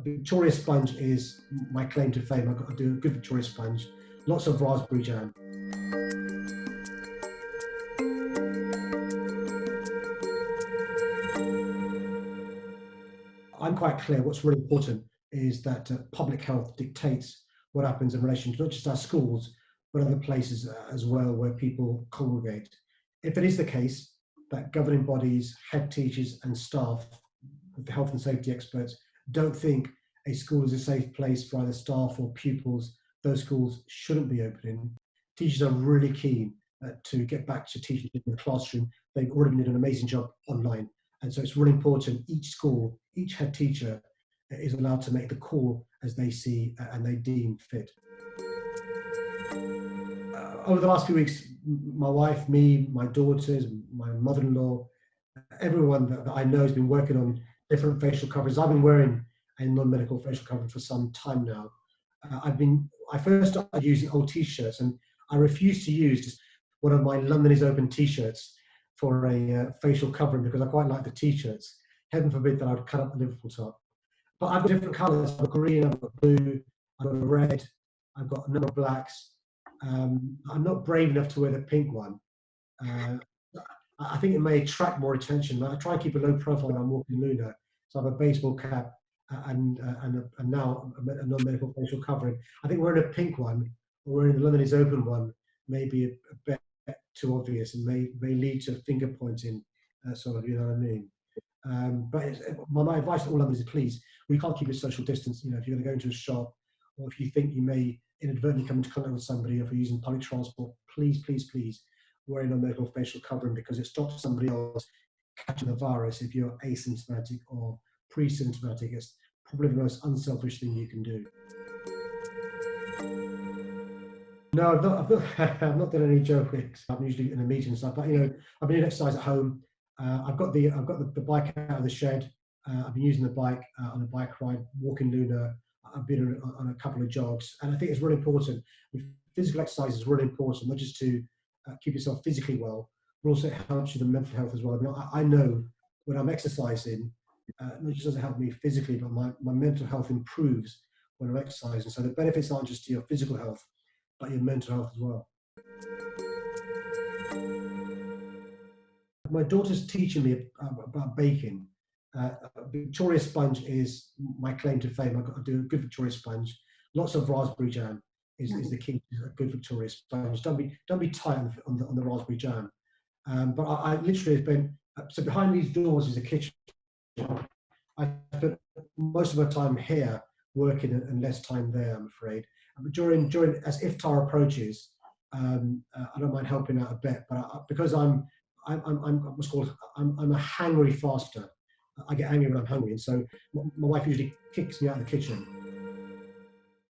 Victoria sponge is my claim to fame. I've got to do a good Victoria sponge, lots of raspberry jam. I'm quite clear what's really important is that public health dictates what happens in relation to not just our schools, but other places as well where people congregate. If it is the case that governing bodies, head teachers and staff, the health and safety experts, don't think a school is a safe place for either staff or pupils, those schools shouldn't be opening. Teachers are really keen to get back to teaching in the classroom. They've already been doing an amazing job online. And so it's really important each school, each head teacher is allowed to make the call as they see and they deem fit. Over the last few weeks, my wife, me, my daughters, my mother-in-law, everyone that I know has been working on different facial coverings. I've been wearing a non-medical facial covering for some time now. I first started using old t-shirts, and I refused to use just one of my London is Open t-shirts for a facial covering because I quite like the t-shirts. Heaven forbid that I would cut up the Liverpool top. But I've got different colours. I've got green, I've got blue, I've got red, I've got a number of blacks. I'm not brave enough to wear the pink one. I think it may attract more attention. I try and keep a low profile when I'm walking Luna. So I have a baseball cap and now a non-medical facial covering. I think wearing a pink one or wearing the London is Open one may be a bit too obvious and may lead to finger pointing, sort of, you know what I mean? But my advice to all others is please, we can't keep a social distance. You know, if you're going to go into a shop or if you think you may inadvertently come into contact with somebody or if you're using public transport, please, please, please wear a non-medical facial covering because it stops somebody else catching the virus if you're asymptomatic or pre-symptomatic. It's probably the most unselfish thing you can do. No, I've not done any Joe Wicks. I'm usually in a meeting and stuff, but you know, I've been doing exercise at home. I've got the bike out of the shed. I've been using the bike on a bike ride, walking Luna. I've been on a couple of jogs, and I think it's really important. Physical exercise is really important, not just to keep yourself physically well, but also it helps you with mental health as well. I mean, I know when I'm exercising, not just does it help me physically, but my mental health improves when I'm exercising. So the benefits aren't just to your physical health, but your mental health as well. My daughter's teaching me about baking. Victoria sponge is my claim to fame. I've got to do a good Victoria sponge. Lots of raspberry jam is the key to a good Victoria sponge. Don't be tight on the raspberry jam. But I literally have been so behind these doors is a kitchen. I spent most of my time here working and less time there, I'm afraid. But during as iftar approaches, I don't mind helping out a bit. But because I'm what's called I'm a hangry faster. I get angry when I'm hungry, and so my wife usually kicks me out of the kitchen.